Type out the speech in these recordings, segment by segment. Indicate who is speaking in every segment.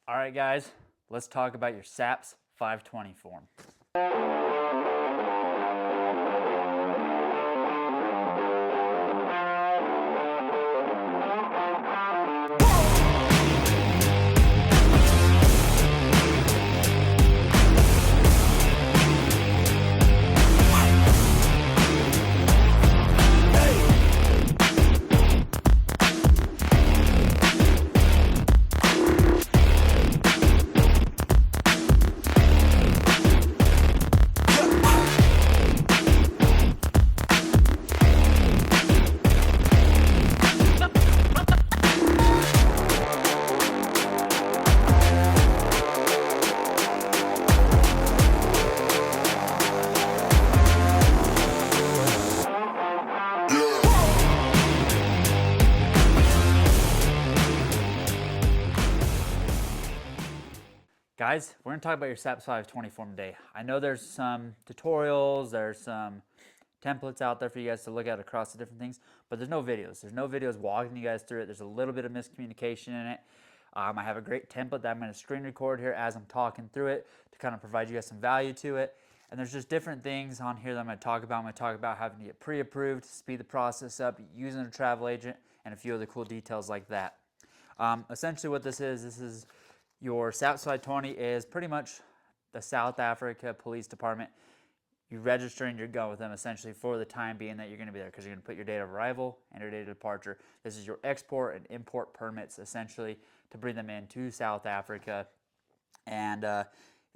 Speaker 1: All right, guys, let's talk about your SAPS 520 form. Guys, we're going to talk about your SAPS 520 form today. I know there's some tutorials, there's some templates out there for you guys to look at across the different things, but there's no videos. There's no videos walking you guys through it. There's a little bit of miscommunication in it. I have a great template that I'm going to screen record here as I'm talking through it to kind of provide you guys some value to it. And there's just different things on here that I'm going to talk about. I'm going to talk about having to get pre-approved, speed the process up, using a travel agent, and a few other cool details like that. Essentially what this is your SAPS 520 is pretty much the South Africa Police Department. You register and you're going with them essentially for the time being that you're going to be there, because you're going to put your date of arrival and your date of departure. This is your export and import permits essentially to bring them into South Africa, and it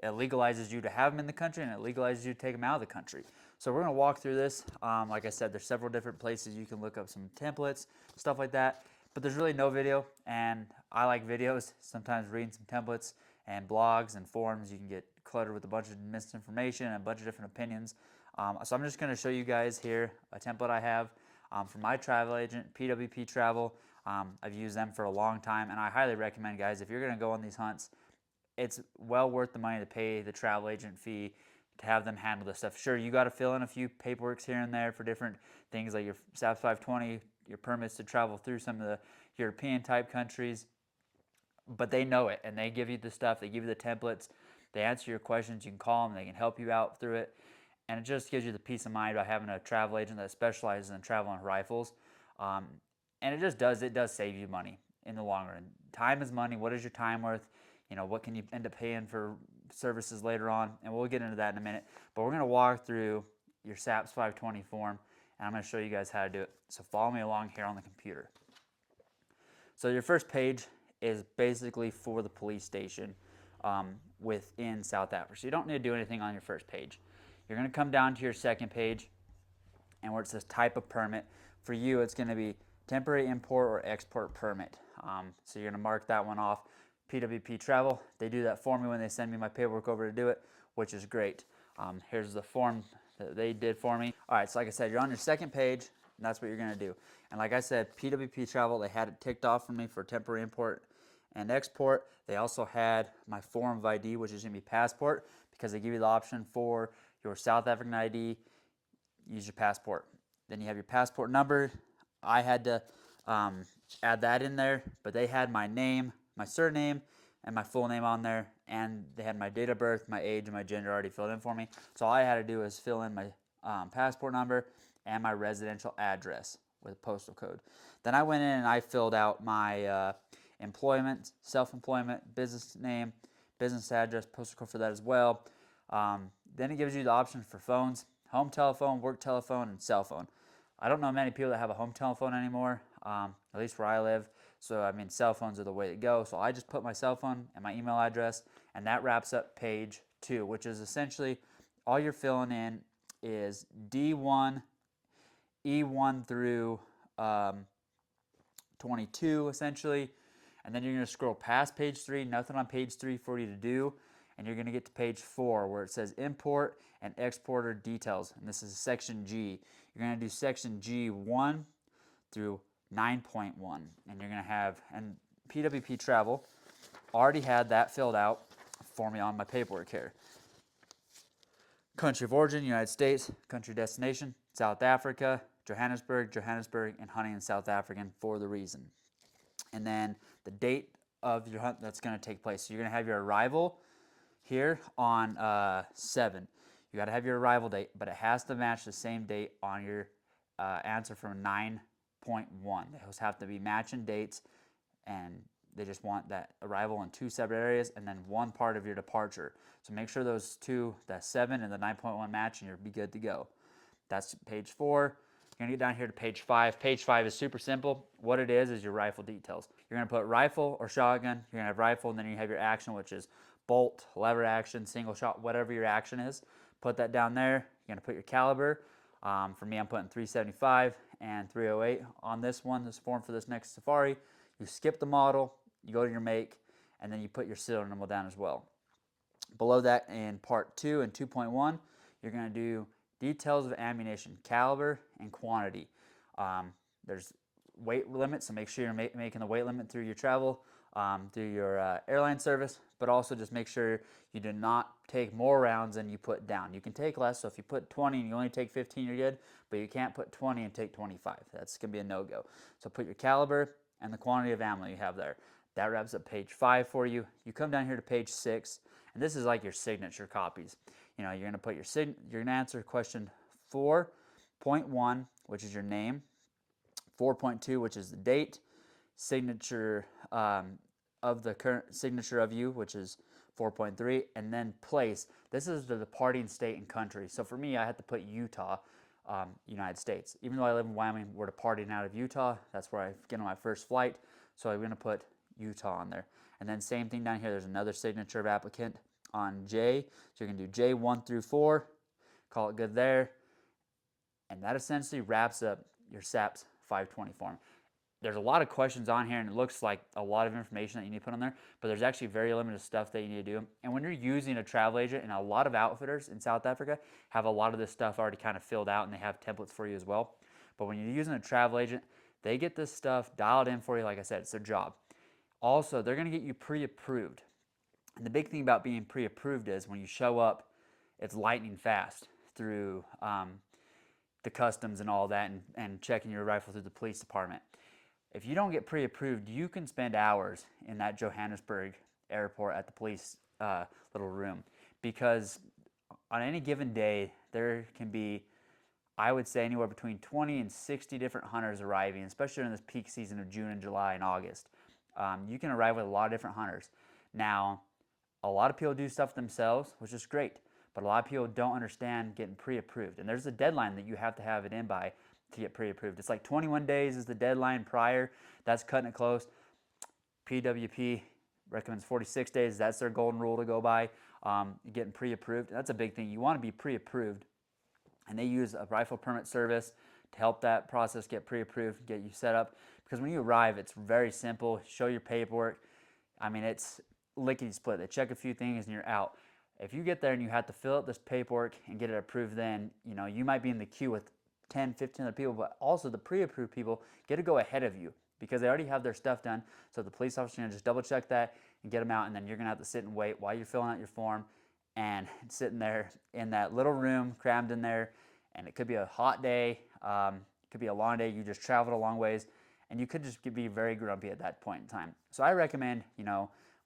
Speaker 1: legalizes you to have them in the country, and it legalizes you to take them out of the country. So we're going to walk through this. Like I said, there's several different places you can look up some templates, stuff like that. But there's really no video, and I like videos. Sometimes reading some templates and blogs and forums, you can get cluttered with a bunch of misinformation and a bunch of different opinions. So I'm just going to show you guys here a template I have from my travel agent, PWP Travel. I've used them for a long time, and I highly recommend, guys, if you're going to go on these hunts, it's well worth the money to pay the travel agent fee to have them handle this stuff. Sure, you got to fill in a few paperworks here and there for different things like your SAPS 520, your permits to travel through some of the European type countries, but they know it, and they give you the stuff, they give you the templates, they answer your questions, you can call them, they can help you out through it, and it just gives you the peace of mind by having a travel agent that specializes in travel and rifles. And it does save you money in the long run. Time is money. What is your time worth? You know, what can you end up paying for services later on? And we'll get into that in a minute. But we're going to walk through your SAPS 520 form, and I'm going to show you guys how to do it. So follow me along here on the computer. So your first page is basically for the police station within South Africa. So you don't need to do anything on your first page. You're going to come down to your second page, and where it says type of permit, for you it's going to be temporary import or export permit. So you're going to mark that one off. PWP Travel, they do that for me when they send me my paperwork over to do it, which is great. Here's the form that they did for me. All right, so like I said, you're on your second page, and that's what you're going to do. And like I said, PWP Travel, they had it ticked off for me for temporary import and export. They also had my form of ID, which is going to be passport, because they give you the option for your South African ID, use your passport. Then you have your passport number. I had to add that in there, but they had my name, my surname, and my full name on there, and they had my date of birth, my age, and my gender already filled in for me. So all I had to do was fill in my passport number and my residential address with a postal code. Then I went in and I filled out my employment, self-employment, business name, business address, postal code for that as well. Then it gives you the option for phones: home telephone, work telephone, and cell phone. I don't know many people that have a home telephone anymore, at least where I live. So, I mean, cell phones are the way to go. So I just put my cell phone and my email address, and that wraps up page 2, which is essentially all you're filling in is D1, E1 through 22, essentially. And then you're going to scroll past page 3, nothing on page 3 for you to do. And you're going to get to page 4 where it says import and exporter details. And this is section G. You're going to do section G1 through 9.1. And you're going to have, and PWP Travel already had that filled out for me on my paperwork here. Country of origin, United States. Country destination, South Africa. Johannesburg, and hunting in South African for the reason. And then the date of your hunt that's going to take place. So you're going to have your arrival here on 7. You got to have your arrival date, but it has to match the same date on your answer from 9.1. Those have to be matching dates, and they just want that arrival in 2 separate areas and then one part of your departure. So make sure those two, that 7 and the 9.1 match, and you'll be good to go. That's page 4. You're going to get down here to page 5. Page 5 is super simple. What it is your rifle details. You're going to put rifle or shotgun. You're going to have rifle, and then you have your action, which is bolt, lever action, single shot, whatever your action is. Put that down there. You're going to put your caliber. For me, I'm putting 375 and 308 on this one, this form for this next safari. You skip the model, you go to your make, and then you put your serial number down as well. Below that, in part 2 and 2.1, you're going to do details of ammunition, caliber, and quantity. There's weight limits, so make sure you're making the weight limit through your travel, through your airline service, but also just make sure you do not take more rounds than you put down. You can take less, so if you put 20 and you only take 15, you're good, but you can't put 20 and take 25. That's going to be a no-go. So put your caliber and the quantity of ammo you have there. That wraps up page 5 for you. You come down here to page 6, and this is like your signature copies. You know, you're going to put you're going to answer question 4.1, which is your name, 4.2, which is the date, signature of the current signature of you, which is 4.3, and then place. This is the departing state and country. So for me, I had to put Utah, United States. Even though I live in Wyoming, we're departing out of Utah. That's where I get on my first flight. So I'm going to put Utah on there. And then same thing down here. There's another signature of applicant on J. So you're going to do J1 through 4. Call it good there. And that essentially wraps up your SAPS 520 form. There's a lot of questions on here, and it looks like a lot of information that you need to put on there, but there's actually very limited stuff that you need to do. And when you're using a travel agent, and a lot of outfitters in South Africa have a lot of this stuff already kind of filled out, and they have templates for you as well. But when you're using a travel agent, they get this stuff dialed in for you. Like I said, it's their job. Also, they're going to get you pre-approved. And the big thing about being pre-approved is when you show up, it's lightning fast through the customs and all that, and checking your rifle through the police department. If you don't get pre-approved, you can spend hours in that Johannesburg airport at the police little room, because on any given day, there can be, I would say, anywhere between 20 and 60 different hunters arriving, especially during this peak season of June and July and August. You can arrive with a lot of different hunters. Now, a lot of people do stuff themselves, which is great, but a lot of people don't understand getting pre-approved. And there's a deadline that you have to have it in by to get pre-approved. It's like 21 days is the deadline prior. That's cutting it close. PWP recommends 46 days. That's their golden rule to go by. Getting pre-approved. That's a big thing. You want to be pre-approved. And they use a rifle permit service to help that process get pre-approved, get you set up. Because when you arrive, it's very simple. Show your paperwork. I mean, it's lickety split. They check a few things and you're out. If you get there and you have to fill out this paperwork and get it approved, then you might be in the queue with 10, 15 other people, but also the pre-approved people get to go ahead of you because they already have their stuff done. So the police officer is going to just double check that and get them out, and then you're going to have to sit and wait while you're filling out your form and sitting there in that little room crammed in there. And it could be a hot day, it could be a long day. You just traveled a long ways, and you could just be very grumpy at that point in time. So I recommend,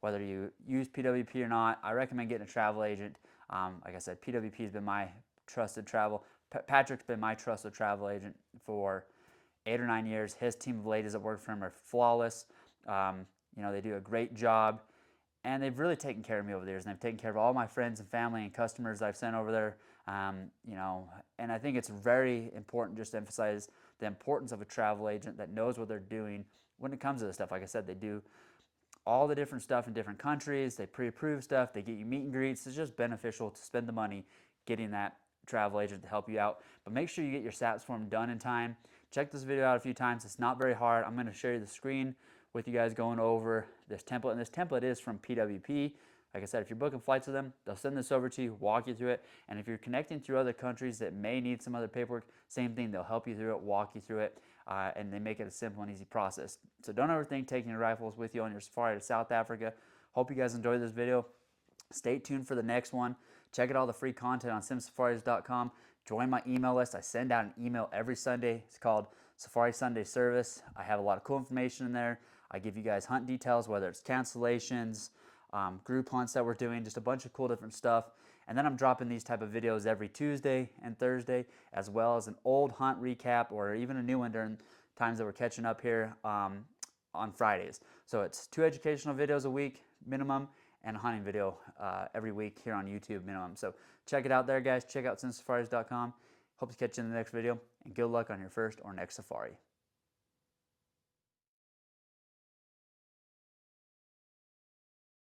Speaker 1: whether you use PWP or not, I recommend getting a travel agent. Like I said, PWP has been my trusted travel. Patrick's been my trusted travel agent for 8 or 9 years. His team of ladies that work for him are flawless. They do a great job, and they've really taken care of me over the years. And they've taken care of all my friends and family and customers I've sent over there. And I think it's very important just to emphasize the importance of a travel agent that knows what they're doing when it comes to this stuff. Like I said, they do all the different stuff in different countries. They pre-approve stuff. They get you meet and greets. It's just beneficial to spend the money getting that travel agent to help you out. But make sure you get your SAPS form done in time. Check this video out a few times. It's not very hard. I'm going to share the screen with you guys going over this template. And this template is from PWP. Like I said, if you're booking flights with them, they'll send this over to you, walk you through it. And if you're connecting through other countries that may need some other paperwork, same thing. They'll help you through it, walk you through it, and they make it a simple and easy process. So don't ever think taking your rifles with you on your safari to South Africa. Hope you guys enjoyed this video. Stay tuned for the next one. Check out all the free content on simsafaris.com. Join my email list. I send out an email every Sunday. It's called Safari Sunday Service. I have a lot of cool information in there. I give you guys hunt details, whether it's cancellations, group hunts that we're doing, just a bunch of cool different stuff. And then I'm dropping these type of videos every Tuesday and Thursday, as well as an old hunt recap or even a new one during times that we're catching up here on Fridays. So it's 2 educational videos a week minimum and a hunting video every week here on YouTube minimum. So check it out there, guys. Check out cinsafaris.com. Hope to catch you in the next video, and good luck on your first or next safari.